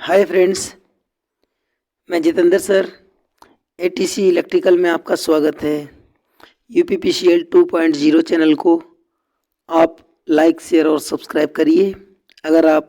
Hi friends, मैं Jitendra sir ATC electrical में आपका स्वागत है। यूपीपीसीएल 2.0 चैनल को आप लाइक शेयर और सब्सक्राइब करिए। अगर आप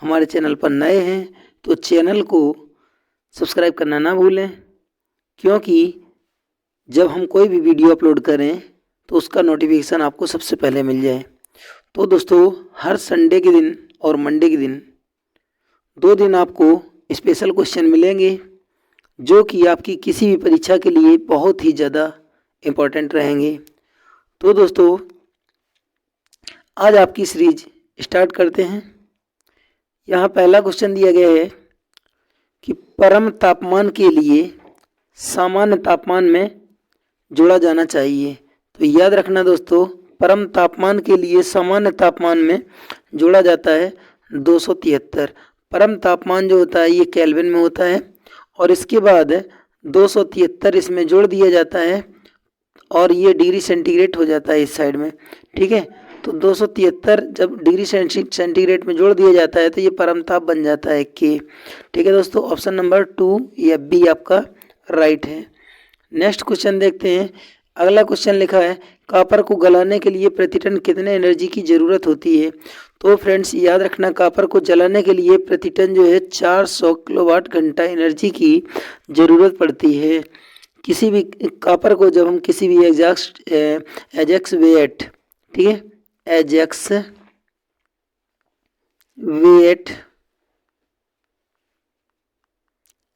हमारे चैनल पर नए हैं तो चैनल को सब्सक्राइब करना ना भूलें, क्योंकि जब हम कोई भी वीडियो अपलोड करें तो उसका नोटिफिकेशन आपको सबसे पहले मिल जाए। तो दोस्तों, हर संडे के दिन और मंडे के दिन 2 दिन आपको स्पेशल क्वेश्चन मिलेंगे जो कि आपकी किसी भी परीक्षा के लिए बहुत ही ज़्यादा इम्पोर्टेंट रहेंगे। तो दोस्तों, आज आपकी सीरीज स्टार्ट करते हैं। यहाँ पहला क्वेश्चन दिया गया है कि परम तापमान के लिए सामान्य तापमान में जोड़ा जाना चाहिए। तो याद रखना दोस्तों, परम तापमान के लिए सामान्य तापमान में जोड़ा जाता है 273। परम तापमान जो होता है ये केल्विन में होता है और इसके बाद 273 इसमें जोड़ दिया जाता है और ये डिग्री सेंटीग्रेड हो जाता है इस साइड में। ठीक है, तो 273 जब डिग्री सेंटीग्रेड में जोड़ दिया जाता है तो ये परम ताप बन जाता है के। ठीक है दोस्तों, ऑप्शन नंबर 2 या बी आपका राइट है। नेक्स्ट क्वेश्चन देखते हैं। अगला क्वेश्चन लिखा है कॉपर को गलाने के लिए प्रति टन कितने एनर्जी की ज़रूरत होती है। तो फ्रेंड्स, याद रखना, कॉपर को जलाने के लिए प्रति टन जो है 400 किलोवाट घंटा एनर्जी की ज़रूरत पड़ती है। किसी भी कॉपर को जब हम किसी भी एजेक्स वेट, ठीक है, एजेक्स वेट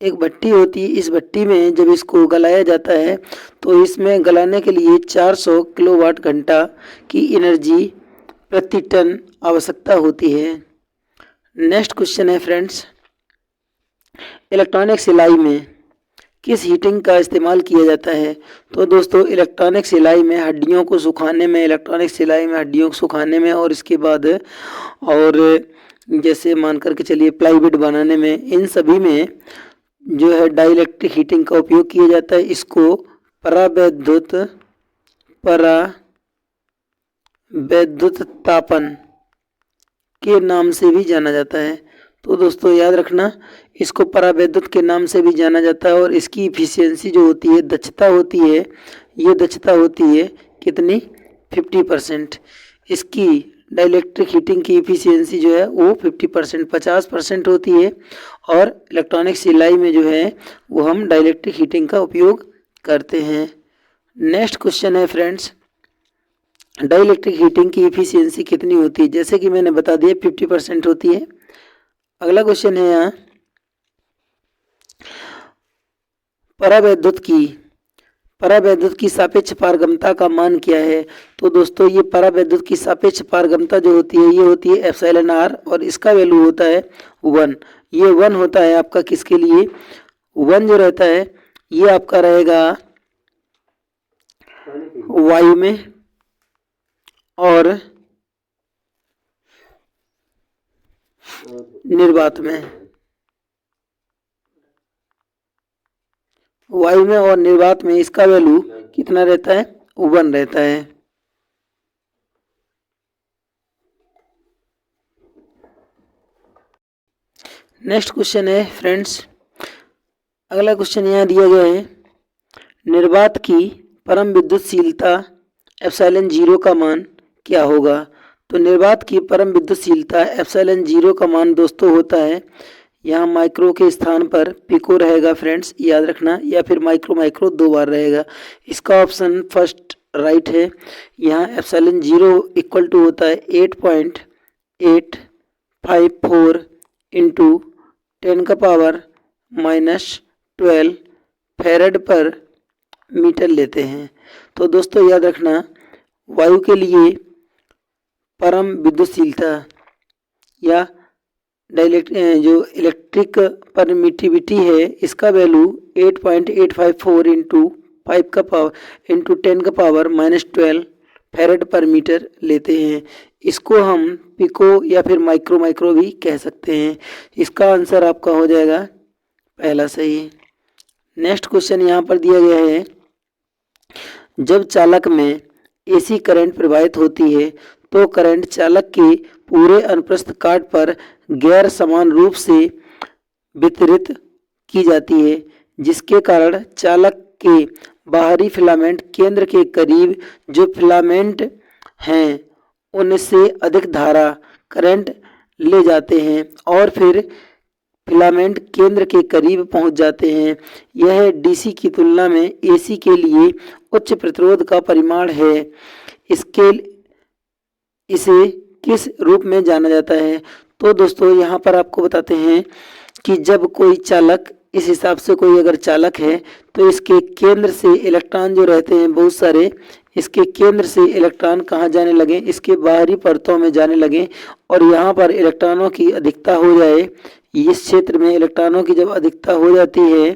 एक भट्टी होती है, इस भट्टी में जब इसको गलाया जाता है तो इसमें गलाने के लिए 400 किलोवाट घंटा की एनर्जी प्रति टन आवश्यकता होती है। नेक्स्ट क्वेश्चन है फ्रेंड्स, इलेक्ट्रॉनिक सिलाई में किस हीटिंग का इस्तेमाल किया जाता है। तो दोस्तों, इलेक्ट्रॉनिक सिलाई में हड्डियों को सुखाने में, इलेक्ट्रॉनिक सिलाई में हड्डियों को सुखाने में और इसके बाद और जैसे मान करके चलिए प्लाईवुड बनाने में, इन सभी में जो है डाइलेक्ट्रिक हीटिंग का उपयोग किया जाता है। इसको परावैद्युत तापन के नाम से भी जाना जाता है। तो दोस्तों याद रखना, इसको परावैद्युत के नाम से भी जाना जाता है और इसकी इफिशियंसी जो होती है, दक्षता होती है, ये दक्षता होती है कितनी, 50%। इसकी डाइलेक्ट्रिक हीटिंग की इफिशियंसी जो है वो 50% होती है और इलेक्ट्रॉनिक सिलाई में जो है वो हम डाइलेक्ट्रिक हीटिंग का उपयोग करते हैं। नेक्स्ट क्वेश्चन है फ्रेंड्स, डाइलेक्ट्रिक हीटिंग की इफिशियंसी कितनी होती है। जैसे कि मैंने बता दिया 50% होती है। अगला क्वेश्चन है यहाँ, परावैद्युत की सापेक्ष पारगम्यता का मान क्या है। तो दोस्तों, ये परावैद्युत की सापेक्ष पारगम्यता जो होती है ये होती है एप्सिलॉन आर और इसका वैल्यू होता है 1। ये 1 होता है आपका किसके लिए, 1 जो रहता है ये आपका रहेगा वायु में और निर्वात में। वायु में और निर्वात में इसका वैल्यू कितना रहता है, 1 रहता है। नेक्स्ट क्वेश्चन है फ्रेंड्स, अगला क्वेश्चन यहाँ दिया गया है, निर्वात की परम विद्युतशीलता एप्सिलॉन 0 का मान क्या होगा। तो निर्वात की परम विद्युतशीलता एप्सिलॉन 0 का मान दोस्तों होता है, यहाँ माइक्रो के स्थान पर पिको रहेगा फ्रेंड्स, याद रखना, या फिर माइक्रो 2 बार रहेगा। इसका ऑप्शन फर्स्ट राइट है। यहाँ एप्सिलॉन 0 इक्वल टू होता है 8.854 इंटू 10⁻⁻12 फैराड पर मीटर लेते हैं। तो दोस्तों याद रखना, वायु के लिए परम विद्युतशीलता या जो इलेक्ट्रिक परमिटिविटी है इसका वैल्यू 8.854 इंटू 10⁻12 फैराड पर मीटर लेते हैं। इसको हम पिको या फिर माइक्रो भी कह सकते हैं। इसका आंसर आपका हो जाएगा पहला सही। नेक्स्ट क्वेश्चन यहाँ पर दिया गया है, जब चालक में एसी करंट प्रवाहित होती है तो करंट चालक के पूरे अनुप्रस्थ काट पर गैर समान रूप से वितरित की जाती है, जिसके कारण चालक के बाहरी फिलामेंट केंद्र के करीब जो फिलामेंट हैं उनसे अधिक धारा करंट ले जाते हैं और फिर फिलामेंट केंद्र के करीब पहुंच जाते हैं। यह डीसी की तुलना में एसी के लिए उच्च प्रतिरोध का परिमाण है। इसके इसे किस रूप में जाना जाता है? तो दोस्तों यहाँ पर आपको बताते हैं कि जब कोई चालक, इस हिसाब से कोई अगर चालक है तो इसके केंद्र से इलेक्ट्रॉन जो रहते हैं बहुत सारे, इसके केंद्र से इलेक्ट्रॉन कहाँ जाने लगे? इसके बाहरी परतों में जाने लगे और यहाँ पर इलेक्ट्रॉनों की अधिकता हो जाए। इस क्षेत्र में इलेक्ट्रॉनों की जब अधिकता हो जाती है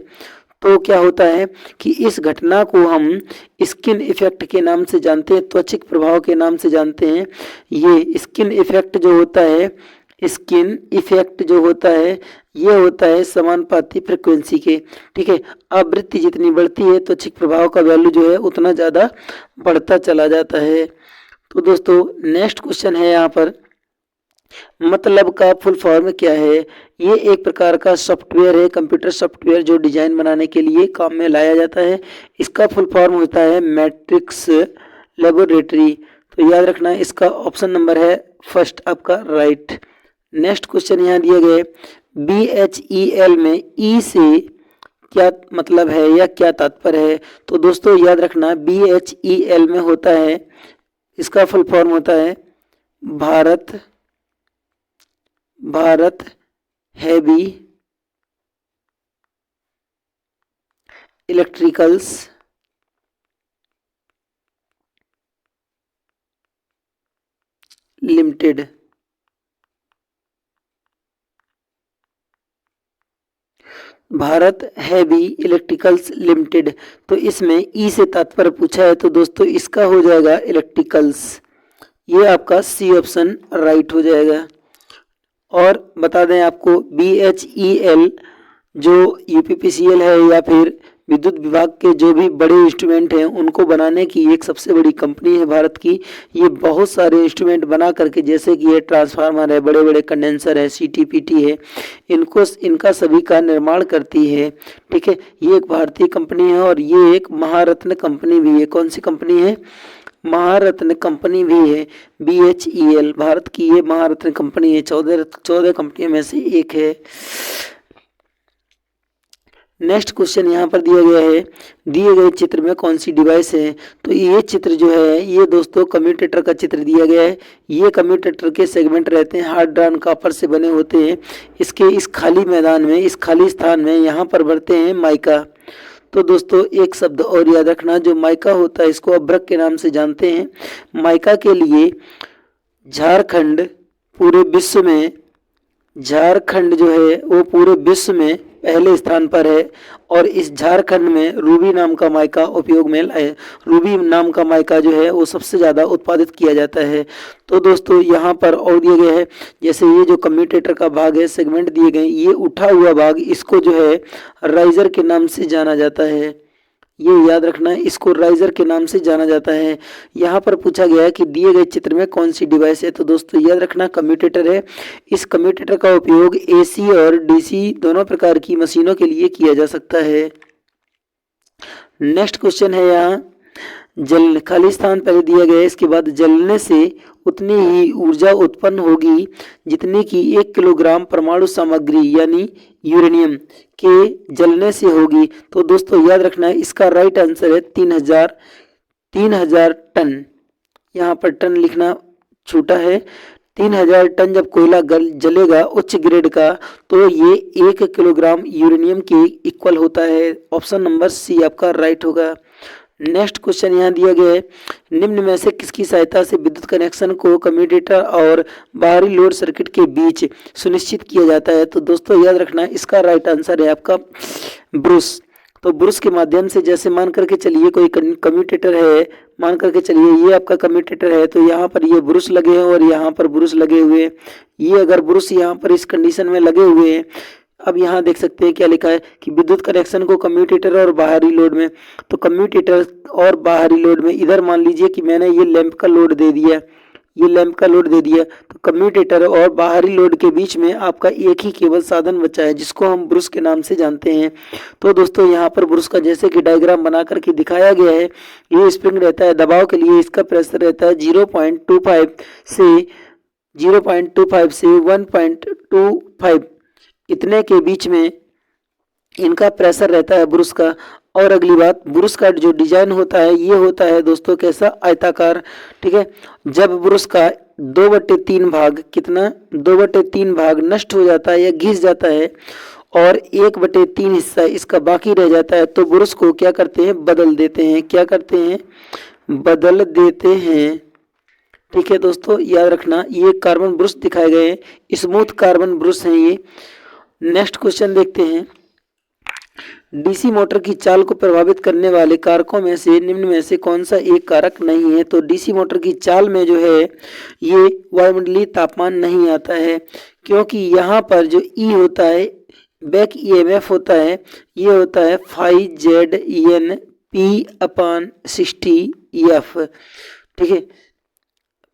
तो क्या होता है कि इस घटना को हम स्किन इफेक्ट के नाम से जानते हैं, त्वचिक प्रभाव के नाम से जानते हैं। ये स्किन इफेक्ट जो होता है, स्किन इफेक्ट जो होता है ये होता है समानुपाती फ्रिक्वेंसी के। ठीक है, आवृत्ति जितनी बढ़ती है त्वचिक प्रभाव का वैल्यू जो है उतना ज़्यादा बढ़ता चला जाता है। तो दोस्तों नेक्स्ट क्वेश्चन है यहाँ पर, मतलब का फुल फॉर्म क्या है? ये एक प्रकार का सॉफ्टवेयर है, कंप्यूटर सॉफ्टवेयर जो डिजाइन बनाने के लिए काम में लाया जाता है। इसका फुल फॉर्म होता है मैट्रिक्स लेबोरेटरी। तो याद रखना इसका ऑप्शन नंबर है फर्स्ट आपका राइट। नेक्स्ट क्वेश्चन यहाँ दिए गए, BHEL में ई से क्या मतलब है या क्या तात्पर्य है? तो दोस्तों याद रखना BHEL में होता है, इसका फुल फॉर्म होता है Bharat heavy electricals limited. Bharat heavy electricals limited. तो इसमें ई से तात्पर्य पूछा है तो दोस्तों इसका हो जाएगा इलेक्ट्रिकल्स। ये आपका सी ऑप्शन राइट हो जाएगा। और बता दें आपको BHEL जो UPPCL है या फिर विद्युत विभाग के जो भी बड़े इंस्ट्रूमेंट हैं उनको बनाने की एक सबसे बड़ी कंपनी है भारत की। ये बहुत सारे इंस्ट्रूमेंट बना करके, जैसे कि ये ट्रांसफार्मर है, बड़े बड़े कंडेंसर है, CTPT है, इनका सभी का निर्माण करती है। ठीक है, ये एक भारतीय कंपनी है और ये एक महारत्न कंपनी भी है। कौन सी कंपनी है? महारत्न कंपनी भी है BHEL, भारत की ये महारत्न कंपनी है, 14 कंपनियों में से एक है। नेक्स्ट क्वेश्चन यहाँ पर दिया गया है, दिए गए चित्र में कौन सी डिवाइस है? तो ये चित्र जो है ये दोस्तों कम्यूटेटर का चित्र दिया गया है। ये कम्यूटेटर के सेगमेंट रहते हैं, हार्ड ड्रान कॉपर से बने होते हैं। इसके इस खाली मैदान में, इस खाली स्थान में यहाँ पर भरते हैं माइका। तो दोस्तों एक शब्द और याद रखना, जो माइका होता है इसको अभ्रक के नाम से जानते हैं। माइका के लिए झारखंड पूरे विश्व में, झारखंड जो है वो पूरे विश्व में पहले स्थान पर है और इस झारखंड में रूबी नाम का माइका उपयोग में लाए। रूबी नाम का माइका जो है वो सबसे ज़्यादा उत्पादित किया जाता है। तो दोस्तों यहाँ पर और दिए गए हैं, जैसे ये जो कम्यूटेटर का भाग है, सेगमेंट दिए गए, ये उठा हुआ भाग इसको जो है राइजर के नाम से जाना जाता है। ये याद रखना, इसको राइजर के नाम से जाना जाता है। यहाँ पर पूछा गया है कि दिए गए चित्र में कौन सी डिवाइस है? तो दोस्तों याद रखना कम्यूटेटर है। इस कम्यूटेटर का उपयोग AC और DC दोनों प्रकार की मशीनों के लिए किया जा सकता है। नेक्स्ट क्वेश्चन है यहाँ, जल खाली स्थान पहले दिया गया है, इसके बाद जलने से उतनी ही ऊर्जा उत्पन्न होगी जितनी कि 1 किलोग्राम परमाणु सामग्री यानी यूरेनियम के जलने से होगी। तो दोस्तों याद रखना है इसका राइट आंसर है 3000 टन। यहाँ पर टन लिखना छूटा है। 3000 टन जब कोयला जलेगा उच्च ग्रेड का तो ये 1 किलोग्राम यूरेनियम के इक्वल होता है। ऑप्शन नंबर सी आपका राइट होगा। नेक्स्ट क्वेश्चन यहाँ दिया गया है, निम्न में से किसकी सहायता से विद्युत कनेक्शन को कम्यूटेटर और बाहरी लोड सर्किट के बीच सुनिश्चित किया जाता है? तो दोस्तों याद रखना इसका राइट आंसर है आपका ब्रूस। तो ब्रूस के माध्यम से, जैसे मान करके चलिए कोई कम्यूटेटर है, मान करके चलिए ये आपका कम्यूटेटर है, तो यहाँ पर ये ब्रूस लगे हैं और यहाँ पर ब्रूस लगे हुए हैं। ये अगर ब्रूस यहाँ पर इस कंडीशन में लगे हुए हैं, अब यहाँ देख सकते हैं क्या लिखा है कि विद्युत कनेक्शन को कम्यूटेटर और बाहरी लोड में, तो कम्यूटेटर और बाहरी लोड में, इधर मान लीजिए कि मैंने ये लैंप का लोड दे दिया, ये लैंप का लोड दे दिया, तो कम्यूटेटर और बाहरी लोड के बीच में आपका एक ही केवल साधन बचा है जिसको हम ब्रूस के नाम से जानते हैं। तो दोस्तों यहाँ पर ब्रूस का जैसे कि डायग्राम बना करके दिखाया गया है, ये स्प्रिंग रहता है, दबाव के लिए इसका प्रेशर रहता है 0.25 से 1.25 इतने के बीच में इनका प्रेशर रहता है ब्रूस का। और अगली बात, ब्रूस का जो डिजाइन होता है ये होता है दोस्तों कैसा, आयताकार। ठीक है, जब ब्रूस का 2/3 भाग, कितना 2/3 भाग नष्ट हो जाता है या घिस जाता है और 1/3 हिस्सा इसका बाकी रह जाता है, तो ब्रूस को क्या करते हैं, बदल देते हैं। क्या करते हैं, बदल देते हैं। ठीक है दोस्तों, याद रखना ये कार्बन ब्रूस दिखाए गए हैं, स्मूथ कार्बन ब्रूस हैं ये। नेक्स्ट क्वेश्चन देखते हैं, डीसी मोटर की चाल को प्रभावित करने वाले कारकों में से निम्न में से कौन सा एक कारक नहीं है। तो डीसी मोटर की चाल में जो है ये वायुमंडलीय तापमान नहीं आता है, क्योंकि यहाँ पर जो ई होता है, बैक ईएमएफ होता है, ये होता है Φ/Zn/P/60F। ठीक है,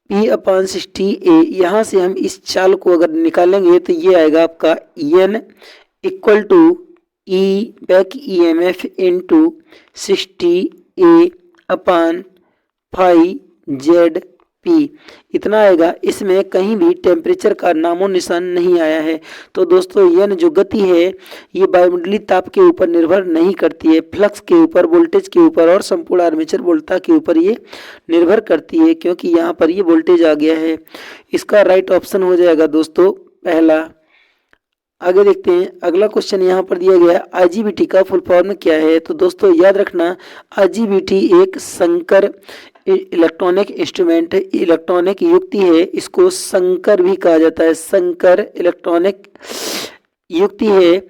P/60A। यहाँ से हम इस चाल को अगर निकालेंगे तो ये आएगा आपका N equal to E back EMF into 60A/Φ/Z/P इतना आएगा। इसमें कहीं भी टेम्परेचर का नामो निशान नहीं आया है। तो दोस्तों यह जो गति है ये वायुमंडलीय ताप के ऊपर निर्भर नहीं करती है, फ्लक्स के ऊपर, वोल्टेज के ऊपर और संपूर्ण आर्मेचर वोल्टता के ऊपर ये निर्भर करती है, क्योंकि यहाँ पर ये वोल्टेज आ गया है। इसका राइट ऑप्शन हो जाएगा दोस्तों पहला। आगे देखते हैं, अगला क्वेश्चन यहाँ पर दिया गया है, आईजीबीटी का फुल फॉर्म क्या है। तो दोस्तों याद रखना, आईजीबीटी एक संकर इलेक्ट्रॉनिक इंस्ट्रूमेंट है, इलेक्ट्रॉनिक युक्ति है, इसको संकर भी कहा जाता है, संकर इलेक्ट्रॉनिक युक्ति है।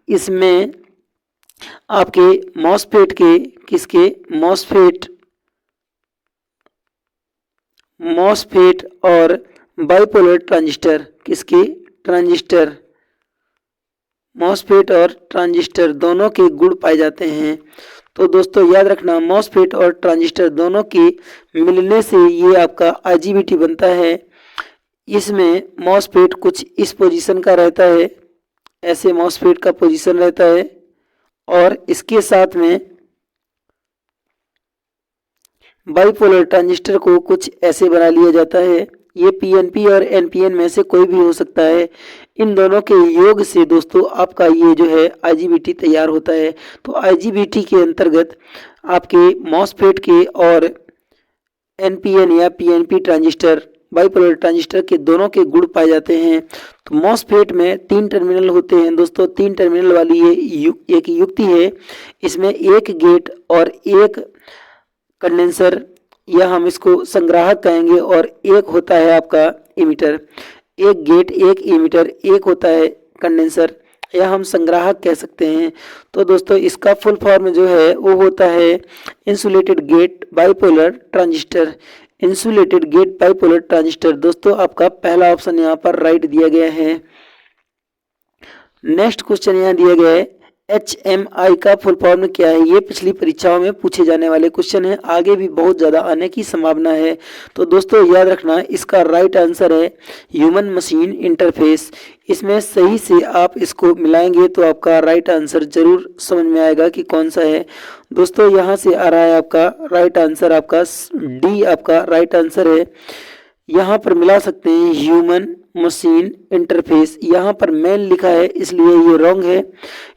इसमें आपके मॉसफेट के, किसके, मॉसफेट और बाइपोलर ट्रांजिस्टर, किसके, ट्रांजिस्टर, मॉसफेट और ट्रांजिस्टर दोनों के गुण पाए जाते हैं। तो दोस्तों याद रखना, मॉसफेट और ट्रांजिस्टर दोनों के मिलने से ये आपका आईजीबीटी बनता है। इसमें मॉसफेट कुछ इस पोजीशन का रहता है, ऐसे मॉसफेट का पोजीशन रहता है, और इसके साथ में बाइपोलर ट्रांजिस्टर को कुछ ऐसे बना लिया जाता है। ये पीएनपी और एनपीएन में से कोई भी हो सकता है। इन दोनों के योग से दोस्तों आपका ये जो है आईजीबीटी तैयार होता है। तो आईजीबीटी के अंतर्गत आपके मॉसफेट के और एनपीएन या पीएनपी ट्रांजिस्टर, बाइपोलर ट्रांजिस्टर के दोनों के गुण पाए जाते हैं। तो मॉसफेट में 3 टर्मिनल होते हैं दोस्तों, 3 टर्मिनल वाली ये एक युक्ति है। इसमें एक गेट और एक कंडेंसर, या हम इसको संग्राहक कहेंगे, और एक होता है आपका इमीटर। एक गेट, एक इमीटर, एक होता है कंडेंसर, या हम संग्राहक कह सकते हैं। तो दोस्तों इसका फुल फॉर्म जो है वो होता है insulated gate bipolar transistor. Insulated gate bipolar transistor. दोस्तों आपका पहला ऑप्शन यहाँ पर राइट दिया गया है। नेक्स्ट क्वेश्चन यहाँ दिया गया है, HMI का फुल फॉर्म क्या है। ये पिछली परीक्षाओं में पूछे जाने वाले क्वेश्चन है, आगे भी बहुत ज़्यादा आने की संभावना है। तो दोस्तों याद रखना, इसका राइट आंसर है ह्यूमन मशीन इंटरफेस। इसमें सही से आप इसको मिलाएंगे तो आपका राइट आंसर जरूर समझ में आएगा कि कौन सा है। दोस्तों यहाँ से आ रहा है आपका राइट आंसर, आपका डी आपका राइट आंसर है। यहाँ पर मिला सकते हैं ह्यूमन मशीन इंटरफेस। यहाँ पर मैन लिखा है इसलिए ये रॉन्ग है।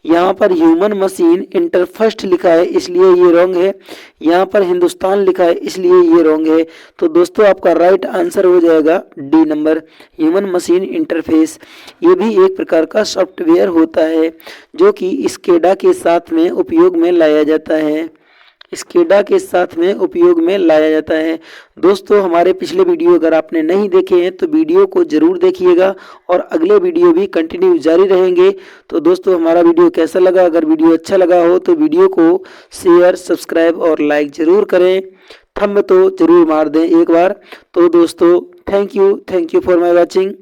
यहाँ पर ह्यूमन मशीन इंटरफर्स्ट लिखा है इसलिए ये रॉन्ग है। यहाँ पर हिंदुस्तान लिखा है इसलिए ये रॉन्ग है। तो दोस्तों आपका राइट आंसर हो जाएगा D number, human machine interface. ये भी एक प्रकार का सॉफ्टवेयर होता है जो कि स्केडा के साथ में उपयोग में लाया जाता है। स्केडा के साथ में उपयोग में लाया जाता है। दोस्तों हमारे पिछले वीडियो अगर आपने नहीं देखे हैं तो वीडियो को जरूर देखिएगा, और अगले वीडियो भी कंटिन्यू जारी रहेंगे। तो दोस्तों हमारा वीडियो कैसा लगा, अगर वीडियो अच्छा लगा हो तो वीडियो को शेयर, सब्सक्राइब और लाइक जरूर करें। थंब तो जरूर मार दें एक बार। तो दोस्तों thank you for my watching.